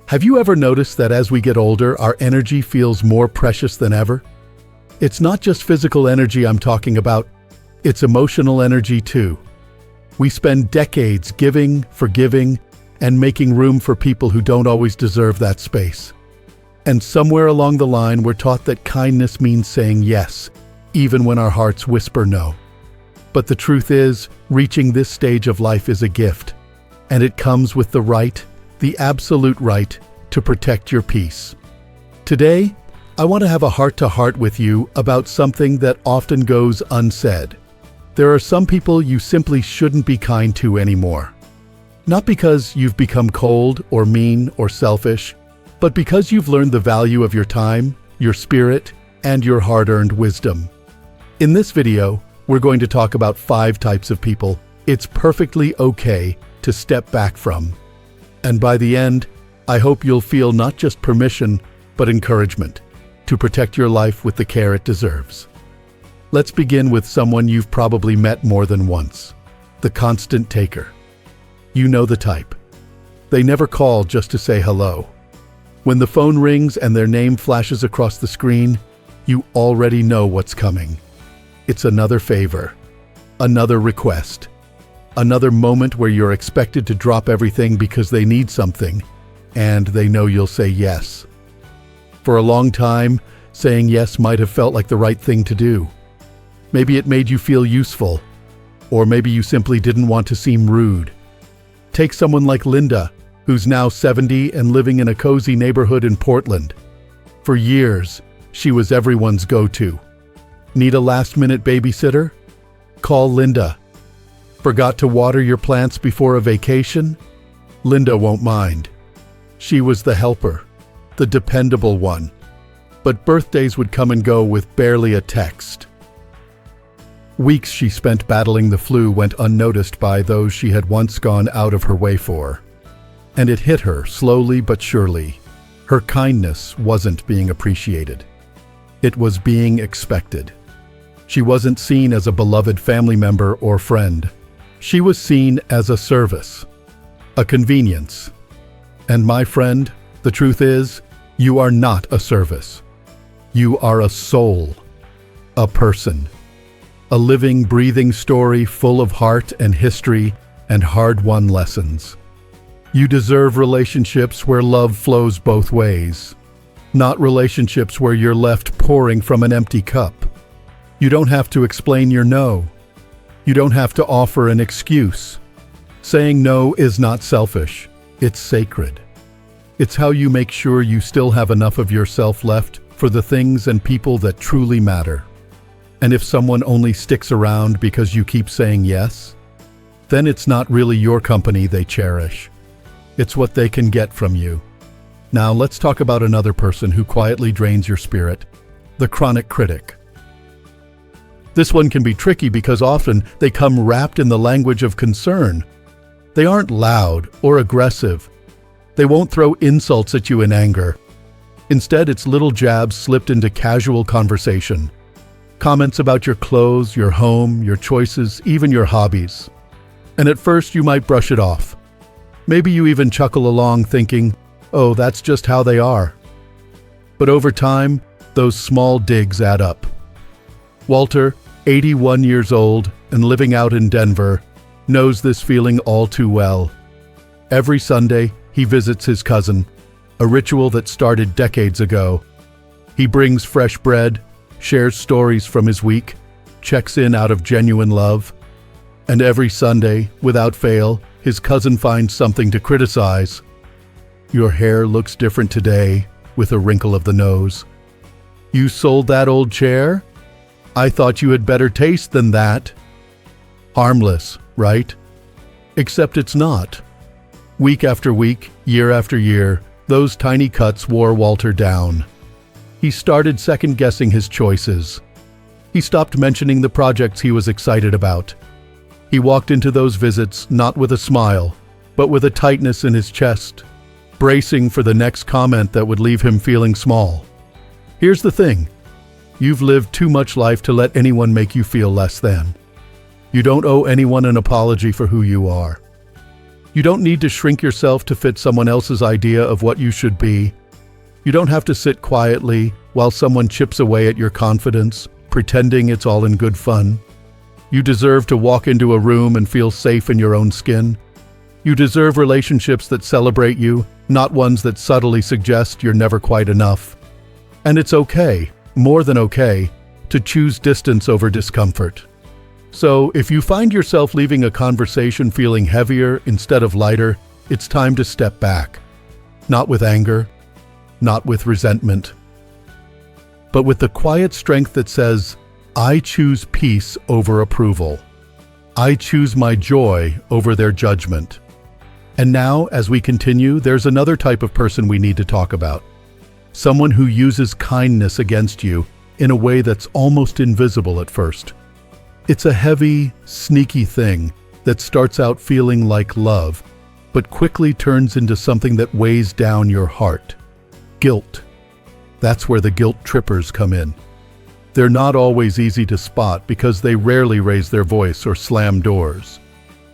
Have you ever noticed that as we get older, our energy feels more precious than ever? It's not just physical energy I'm talking about, it's emotional energy too. We spend decades giving, forgiving, and making room for people who don't always deserve that space. And somewhere along the line, we're taught that kindness means saying yes, even when our hearts whisper no. But the truth is, reaching this stage of life is a gift, and it comes with the right, the absolute right, to protect your peace. Today, I want to have a heart-to-heart with you about something that often goes unsaid. There are some people you simply shouldn't be kind to anymore. Not because you've become cold or mean or selfish, but because you've learned the value of your time, your spirit, and your hard-earned wisdom. In this video, we're going to talk about 5 types of people it's perfectly okay to step back from. And by the end, I hope you'll feel not just permission, but encouragement to protect your life with the care it deserves. Let's begin with someone you've probably met more than once, the constant taker. You know the type. They never call just to say hello. When the phone rings and their name flashes across the screen, you already know what's coming. It's another favor, another request, another moment where you're expected to drop everything because they need something, and they know you'll say yes. For a long time, saying yes might have felt like the right thing to do. Maybe it made you feel useful, or maybe you simply didn't want to seem rude. Take someone like Linda, who's now 70 and living in a cozy neighborhood in Portland. For years, she was everyone's go-to. Need a last-minute babysitter? Call Linda. Forgot to water your plants before a vacation? Linda won't mind. She was the helper, the dependable one. But birthdays would come and go with barely a text. Weeks she spent battling the flu went unnoticed by those she had once gone out of her way for. And it hit her slowly but surely. Her kindness wasn't being appreciated. It was being expected. She wasn't seen as a beloved family member or friend. She was seen as a service, a convenience. And my friend, the truth is, you are not a service. You are a soul, a person, a living, breathing story full of heart and history and hard-won lessons. You deserve relationships where love flows both ways, not relationships where you're left pouring from an empty cup. You don't have to explain your no. You don't have to offer an excuse. Saying no is not selfish, it's sacred. It's how you make sure you still have enough of yourself left for the things and people that truly matter. And if someone only sticks around because you keep saying yes, then it's not really your company they cherish. It's what they can get from you. Now let's talk about another person who quietly drains your spirit, the chronic critic. This one can be tricky because often they come wrapped in the language of concern. They aren't loud or aggressive. They won't throw insults at you in anger. Instead, it's little jabs slipped into casual conversation. Comments about your clothes, your home, your choices, even your hobbies. And at first you might brush it off. Maybe you even chuckle along thinking, oh, that's just how they are. But over time, those small digs add up. Walter, 81 years old and living out in Denver, knows this feeling all too well. Every Sunday, he visits his cousin, a ritual that started decades ago. He brings fresh bread, shares stories from his week, checks in out of genuine love. And every Sunday, without fail, his cousin finds something to criticize. Your hair looks different today, with a wrinkle of the nose. You sold that old chair? I thought you had better taste than that. Harmless, right? Except it's not. Week after week, year after year, those tiny cuts wore Walter down. He started second-guessing his choices. He stopped mentioning the projects he was excited about. He walked into those visits not with a smile, but with a tightness in his chest, bracing for the next comment that would leave him feeling small. Here's the thing. You've lived too much life to let anyone make you feel less than. You don't owe anyone an apology for who you are. You don't need to shrink yourself to fit someone else's idea of what you should be. You don't have to sit quietly while someone chips away at your confidence, pretending it's all in good fun. You deserve to walk into a room and feel safe in your own skin. You deserve relationships that celebrate you, not ones that subtly suggest you're never quite enough. And it's okay, more than okay, to choose distance over discomfort. So, if you find yourself leaving a conversation feeling heavier instead of lighter, it's time to step back. Not with anger, not with resentment, but with the quiet strength that says, I choose peace over approval. I choose my joy over their judgment. And now, as we continue, there's another type of person we need to talk about. Someone who uses kindness against you in a way that's almost invisible at first. It's a heavy, sneaky thing that starts out feeling like love, but quickly turns into something that weighs down your heart. Guilt. That's where the guilt trippers come in. They're not always easy to spot because they rarely raise their voice or slam doors.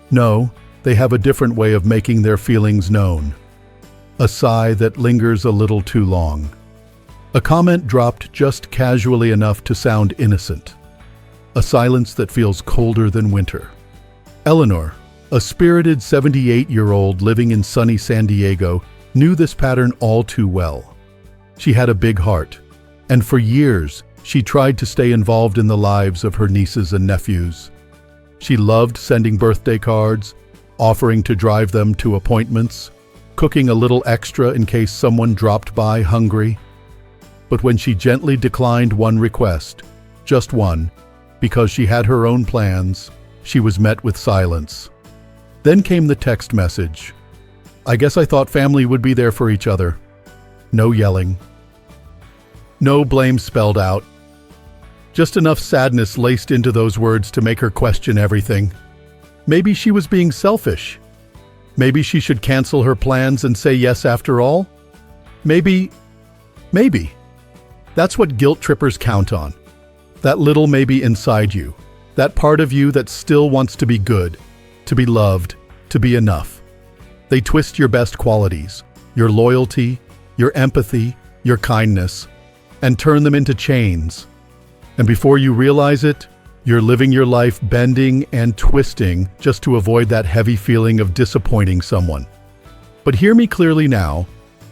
No, they have a different way of making their feelings known. A sigh that lingers a little too long. A comment dropped just casually enough to sound innocent. A silence that feels colder than winter. Eleanor, a spirited 78-year-old living in sunny San Diego, knew this pattern all too well. She had a big heart, and for years, she tried to stay involved in the lives of her nieces and nephews. She loved sending birthday cards, offering to drive them to appointments, cooking a little extra in case someone dropped by hungry. But when she gently declined one request, just one, because she had her own plans, she was met with silence. Then came the text message. I guess I thought family would be there for each other. No yelling. No blame spelled out. Just enough sadness laced into those words to make her question everything. Maybe she was being selfish. Maybe she should cancel her plans and say yes after all. Maybe. That's what guilt trippers count on. That little maybe inside you. That part of you that still wants to be good, to be loved, to be enough. They twist your best qualities, your loyalty, your empathy, your kindness, and turn them into chains. And before you realize it, you're living your life bending and twisting just to avoid that heavy feeling of disappointing someone. But hear me clearly now,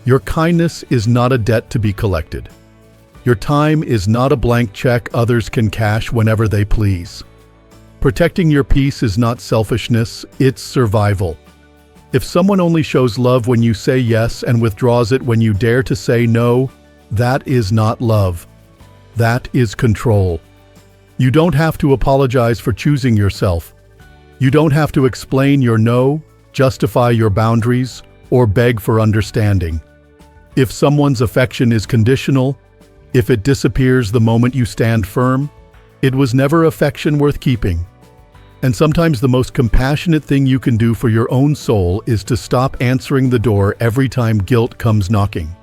your kindness is not a debt to be collected. Your time is not a blank check others can cash whenever they please. Protecting your peace is not selfishness, it's survival. If someone only shows love when you say yes and withdraws it when you dare to say no, that is not love. That is control. You don't have to apologize for choosing yourself. You don't have to explain your no, justify your boundaries, or beg for understanding. If someone's affection is conditional, if it disappears the moment you stand firm, it was never affection worth keeping. And sometimes the most compassionate thing you can do for your own soul is to stop answering the door every time guilt comes knocking.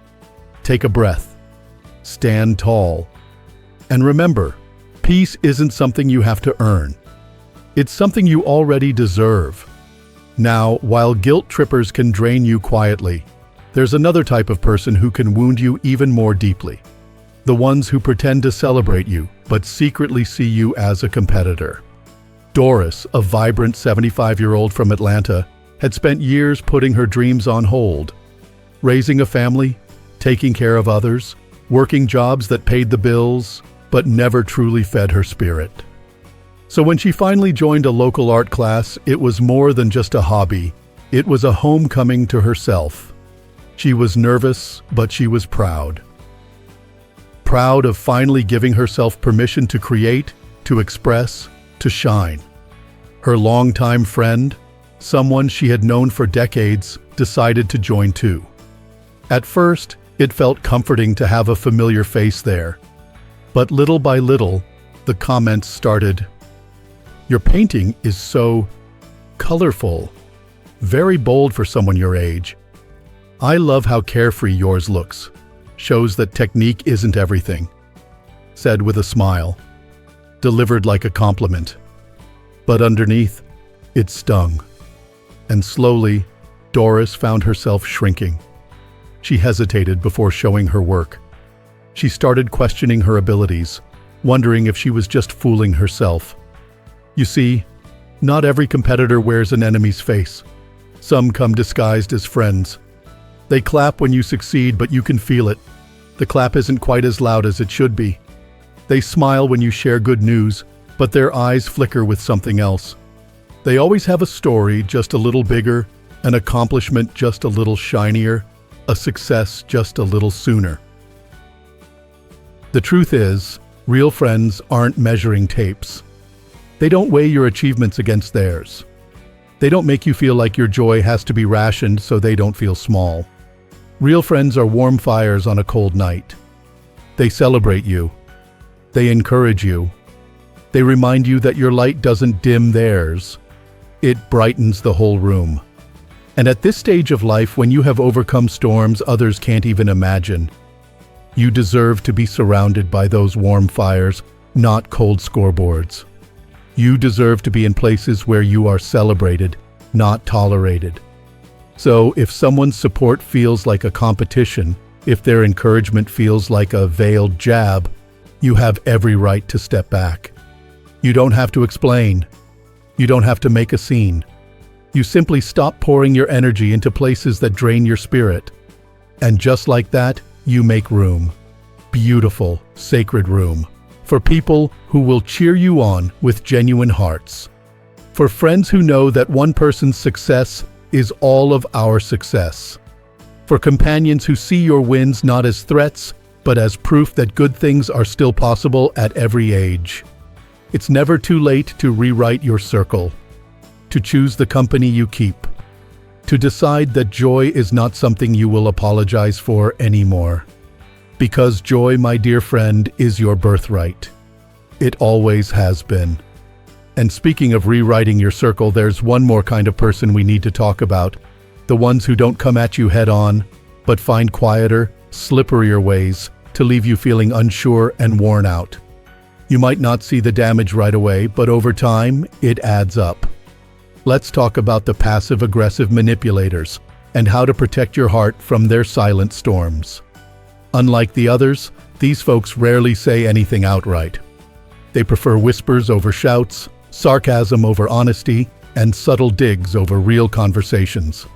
Take a breath. Stand tall. And remember, peace isn't something you have to earn. It's something you already deserve. Now, while guilt trippers can drain you quietly, there's another type of person who can wound you even more deeply. The ones who pretend to celebrate you, but secretly see you as a competitor. Doris, a vibrant 75-year-old from Atlanta, had spent years putting her dreams on hold. Raising a family, taking care of others, working jobs that paid the bills, but never truly fed her spirit. So when she finally joined a local art class, it was more than just a hobby. It was a homecoming to herself. She was nervous, but she was proud. Proud of finally giving herself permission to create, to express, to shine. Her longtime friend, someone she had known for decades, decided to join too. At first, it felt comforting to have a familiar face there. But little by little, the comments started. Your painting is so colorful, very bold for someone your age. I love how carefree yours looks. Shows that technique isn't everything. Said with a smile, delivered like a compliment. But underneath, it stung. And slowly, Doris found herself shrinking. She hesitated before showing her work. She started questioning her abilities, wondering if she was just fooling herself. You see, not every competitor wears an enemy's face. Some come disguised as friends. They clap when you succeed, but you can feel it. The clap isn't quite as loud as it should be. They smile when you share good news, but their eyes flicker with something else. They always have a story just a little bigger, an accomplishment just a little shinier, a success just a little sooner. The truth is, real friends aren't measuring tapes. They don't weigh your achievements against theirs. They don't make you feel like your joy has to be rationed so they don't feel small. Real friends are warm fires on a cold night. They celebrate you. They encourage you. They remind you that your light doesn't dim theirs. It brightens the whole room. And at this stage of life, when you have overcome storms others can't even imagine, you deserve to be surrounded by those warm fires, not cold scoreboards. You deserve to be in places where you are celebrated, not tolerated. So if someone's support feels like a competition, if their encouragement feels like a veiled jab, you have every right to step back. You don't have to explain. You don't have to make a scene. You simply stop pouring your energy into places that drain your spirit. And just like that, you make room. Beautiful, sacred room. For people who will cheer you on with genuine hearts. For friends who know that one person's success is all of our success. For companions who see your wins not as threats, but as proof that good things are still possible at every age. It's never too late to rewrite your circle, to choose the company you keep, to decide that joy is not something you will apologize for anymore. Because joy, my dear friend, is your birthright. It always has been. And speaking of rewriting your circle, there's one more kind of person we need to talk about. The ones who don't come at you head on, but find quieter, slipperier ways to leave you feeling unsure and worn out. You might not see the damage right away, but over time, it adds up. Let's talk about the passive-aggressive manipulators and how to protect your heart from their silent storms. Unlike the others, these folks rarely say anything outright. They prefer whispers over shouts, sarcasm over honesty, and subtle digs over real conversations.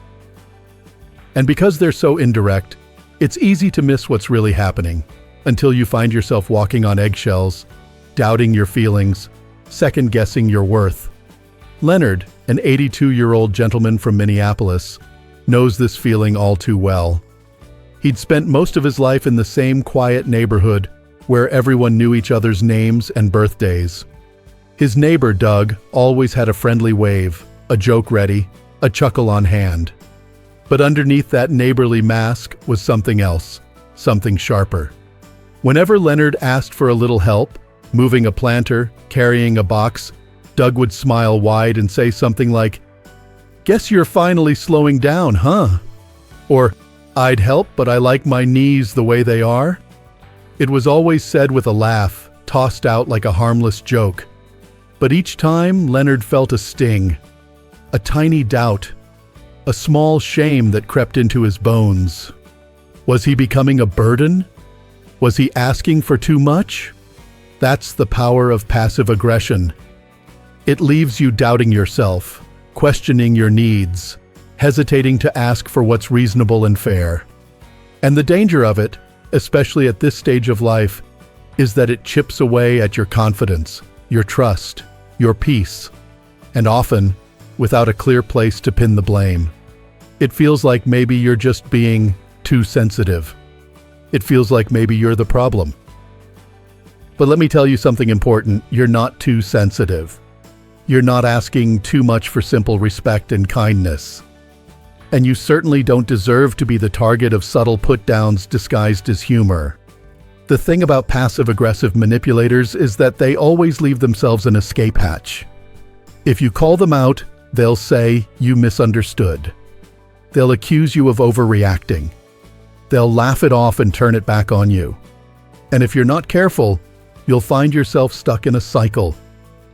And because they're so indirect, it's easy to miss what's really happening until you find yourself walking on eggshells, doubting your feelings, second-guessing your worth. Leonard, an 82-year-old gentleman from Minneapolis, knows this feeling all too well. He'd spent most of his life in the same quiet neighborhood where everyone knew each other's names and birthdays. His neighbor, Doug, always had a friendly wave, a joke ready, a chuckle on hand. But underneath that neighborly mask was something else, something sharper. Whenever Leonard asked for a little help, moving a planter, carrying a box, Doug would smile wide and say something like, "Guess you're finally slowing down, huh?" Or, "I'd help, but I like my knees the way they are." It was always said with a laugh, tossed out like a harmless joke. But each time, Leonard felt a sting, a tiny doubt, a small shame that crept into his bones. Was he becoming a burden? Was he asking for too much? That's the power of passive aggression. It leaves you doubting yourself, questioning your needs, hesitating to ask for what's reasonable and fair. And the danger of it, especially at this stage of life, is that it chips away at your confidence, your trust, your peace, and often without a clear place to pin the blame. It feels like maybe you're just being too sensitive. It feels like maybe you're the problem. But let me tell you something important. You're not too sensitive. You're not asking too much for simple respect and kindness. And you certainly don't deserve to be the target of subtle put-downs disguised as humor. The thing about passive-aggressive manipulators is that they always leave themselves an escape hatch. If you call them out, they'll say you misunderstood. They'll accuse you of overreacting. They'll laugh it off and turn it back on you. And if you're not careful, you'll find yourself stuck in a cycle,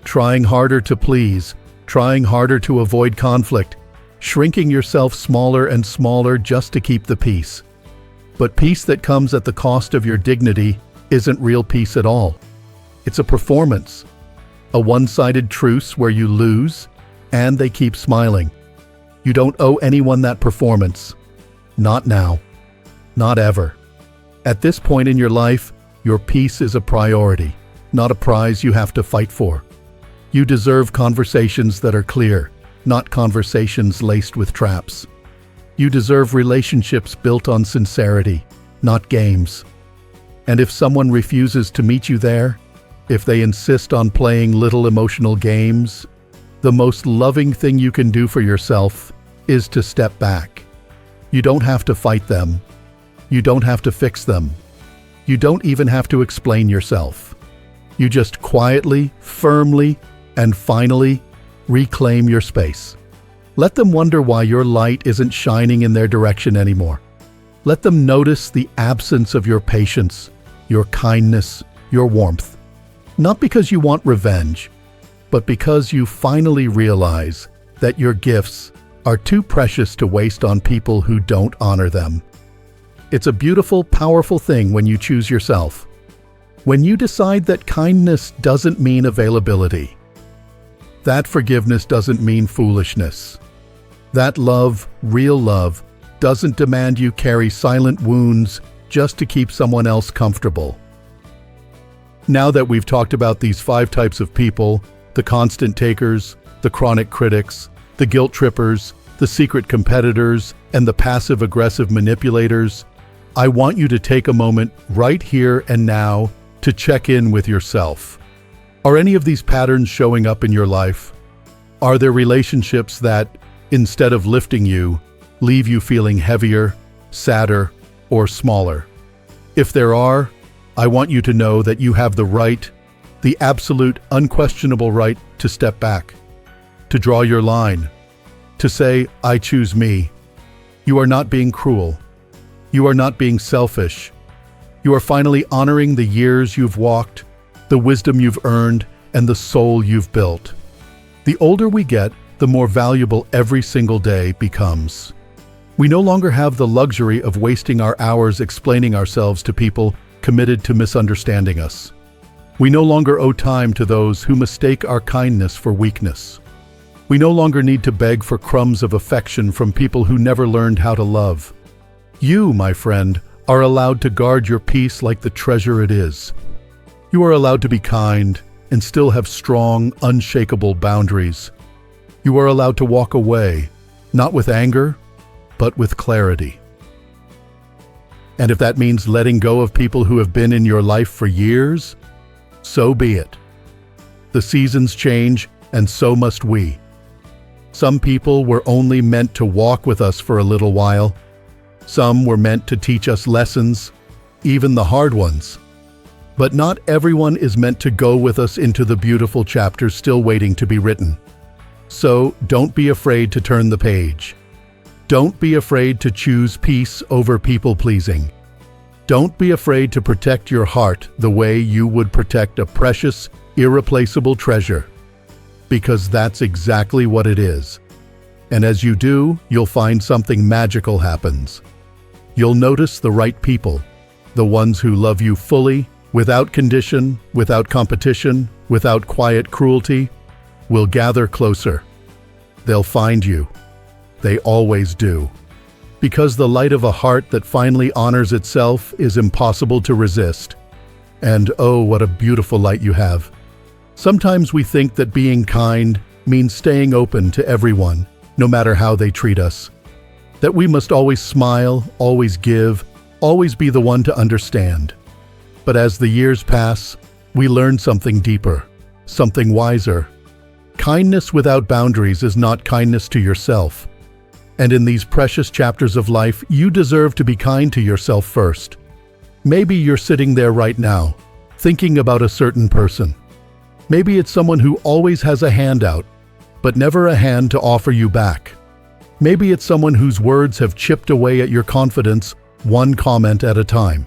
trying harder to please, trying harder to avoid conflict, shrinking yourself smaller and smaller just to keep the peace. But peace that comes at the cost of your dignity isn't real peace at all. It's a performance, a one-sided truce where you lose, and they keep smiling. You don't owe anyone that performance. Not now. Not ever. At this point in your life, your peace is a priority, not a prize you have to fight for. You deserve conversations that are clear, not conversations laced with traps. You deserve relationships built on sincerity, not games. And if someone refuses to meet you there, if they insist on playing little emotional games, the most loving thing you can do for yourself is to step back. You don't have to fight them. You don't have to fix them. You don't even have to explain yourself. You just quietly, firmly, and finally reclaim your space. Let them wonder why your light isn't shining in their direction anymore. Let them notice the absence of your patience, your kindness, your warmth. Not because you want revenge, but because you finally realize that your gifts are too precious to waste on people who don't honor them. It's a beautiful, powerful thing when you choose yourself. When you decide that kindness doesn't mean availability. That forgiveness doesn't mean foolishness. That love, real love, doesn't demand you carry silent wounds just to keep someone else comfortable. Now that we've talked about these 5 types of people, the constant takers, the chronic critics, the guilt trippers, the secret competitors, and the passive-aggressive manipulators, I want you to take a moment right here and now to check in with yourself. Are any of these patterns showing up in your life? Are there relationships that, instead of lifting you, leave you feeling heavier, sadder, or smaller? If there are, I want you to know that you have the right, the absolute, unquestionable right to step back, to draw your line, to say, I choose me. You are not being cruel. You are not being selfish. You are finally honoring the years you've walked, the wisdom you've earned, and the soul you've built. The older we get, the more valuable every single day becomes. We no longer have the luxury of wasting our hours explaining ourselves to people committed to misunderstanding us. We no longer owe time to those who mistake our kindness for weakness. We no longer need to beg for crumbs of affection from people who never learned how to love. You, my friend, are allowed to guard your peace like the treasure it is. You are allowed to be kind and still have strong, unshakable boundaries. You are allowed to walk away, not with anger, but with clarity. And if that means letting go of people who have been in your life for years, so be it. The seasons change, and so must we. Some people were only meant to walk with us for a little while. Some were meant to teach us lessons, even the hard ones. But not everyone is meant to go with us into the beautiful chapters still waiting to be written. So don't be afraid to turn the page. Don't be afraid to choose peace over people-pleasing. Don't be afraid to protect your heart the way you would protect a precious, irreplaceable treasure. Because that's exactly what it is. And as you do, you'll find something magical happens. You'll notice the right people, the ones who love you fully, without condition, without competition, without quiet cruelty, will gather closer. They'll find you. They always do. Because the light of a heart that finally honors itself is impossible to resist. And oh, what a beautiful light you have. Sometimes we think that being kind means staying open to everyone, no matter how they treat us. That we must always smile, always give, always be the one to understand. But as the years pass, we learn something deeper, something wiser. Kindness without boundaries is not kindness to yourself. And in these precious chapters of life, you deserve to be kind to yourself first. Maybe you're sitting there right now, thinking about a certain person. Maybe it's someone who always has a hand out, but never a hand to offer you back. Maybe it's someone whose words have chipped away at your confidence, one comment at a time.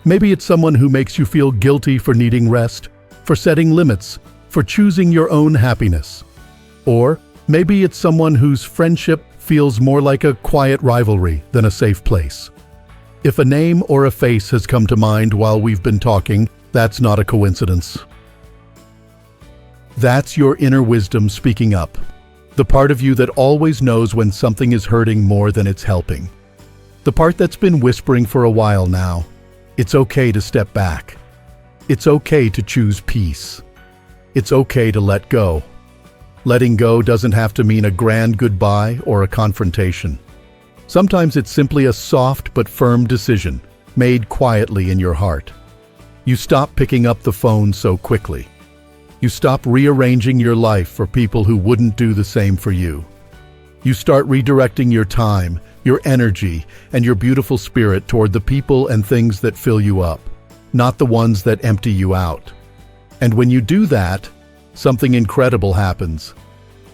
Maybe it's someone who makes you feel guilty for needing rest, for setting limits, for choosing your own happiness. Or maybe it's someone whose friendship feels more like a quiet rivalry than a safe place. If a name or a face has come to mind while we've been talking, that's not a coincidence. That's your inner wisdom speaking up. The part of you that always knows when something is hurting more than it's helping. The part that's been whispering for a while now. It's okay to step back. It's okay to choose peace. It's okay to let go. Letting go doesn't have to mean a grand goodbye or a confrontation. Sometimes it's simply a soft but firm decision, made quietly in your heart. You stop picking up the phone so quickly. You stop rearranging your life for people who wouldn't do the same for you. You start redirecting your time, your energy, and your beautiful spirit toward the people and things that fill you up, not the ones that empty you out. And when you do that, something incredible happens.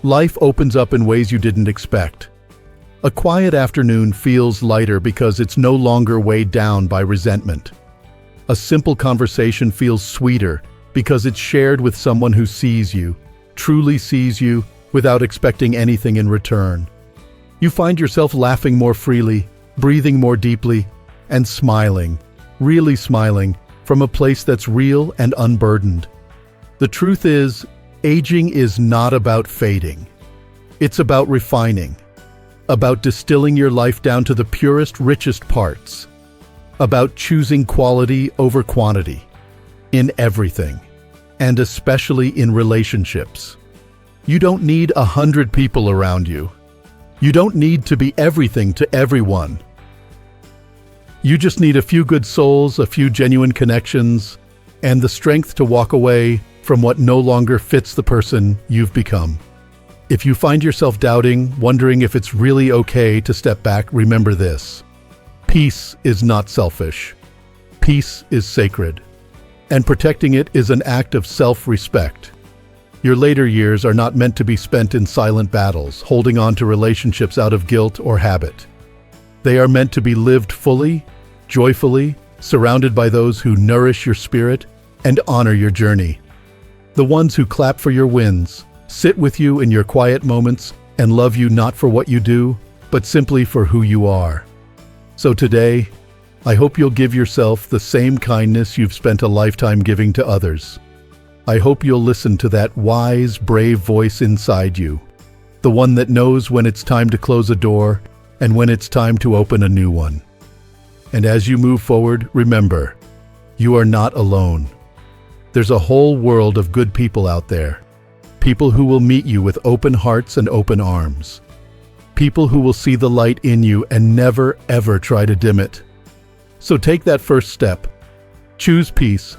Life opens up in ways you didn't expect. A quiet afternoon feels lighter because it's no longer weighed down by resentment. A simple conversation feels sweeter because it's shared with someone who sees you, truly sees you, without expecting anything in return. You find yourself laughing more freely, breathing more deeply, and smiling, really smiling, from a place that's real and unburdened. The truth is, aging is not about fading. It's about refining, about distilling your life down to the purest, richest parts, about choosing quality over quantity in everything, and especially in relationships. You don't need 100 people around you. You don't need to be everything to everyone. You just need a few good souls, a few genuine connections, and the strength to walk away from what no longer fits the person you've become. If you find yourself doubting, wondering if it's really okay to step back, remember this. Peace is not selfish. Peace is sacred. And protecting it is an act of self-respect. Your later years are not meant to be spent in silent battles, holding on to relationships out of guilt or habit. They are meant to be lived fully, joyfully, surrounded by those who nourish your spirit and honor your journey. The ones who clap for your wins, sit with you in your quiet moments, and love you not for what you do, but simply for who you are. So today, I hope you'll give yourself the same kindness you've spent a lifetime giving to others. I hope you'll listen to that wise, brave voice inside you, the one that knows when it's time to close a door and when it's time to open a new one. And as you move forward, remember, you are not alone. There's a whole world of good people out there, people who will meet you with open hearts and open arms, people who will see the light in you and never, ever try to dim it. So take that first step. Choose peace.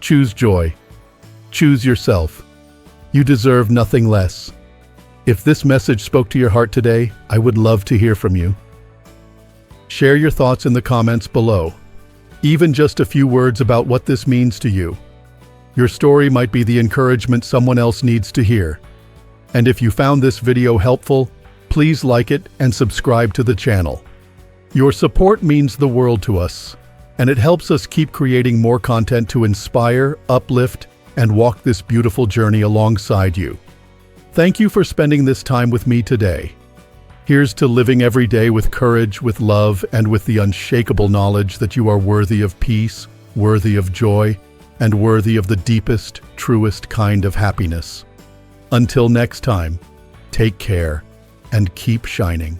Choose joy. Choose yourself. You deserve nothing less. If this message spoke to your heart today, I would love to hear from you. Share your thoughts in the comments below. Even just a few words about what this means to you. Your story might be the encouragement someone else needs to hear. And if you found this video helpful, please like it and subscribe to the channel. Your support means the world to us, and it helps us keep creating more content to inspire, uplift, and walk this beautiful journey alongside you. Thank you for spending this time with me today. Here's to living every day with courage, with love, and with the unshakable knowledge that you are worthy of peace, worthy of joy, and worthy of the deepest, truest kind of happiness. Until next time, take care and keep shining.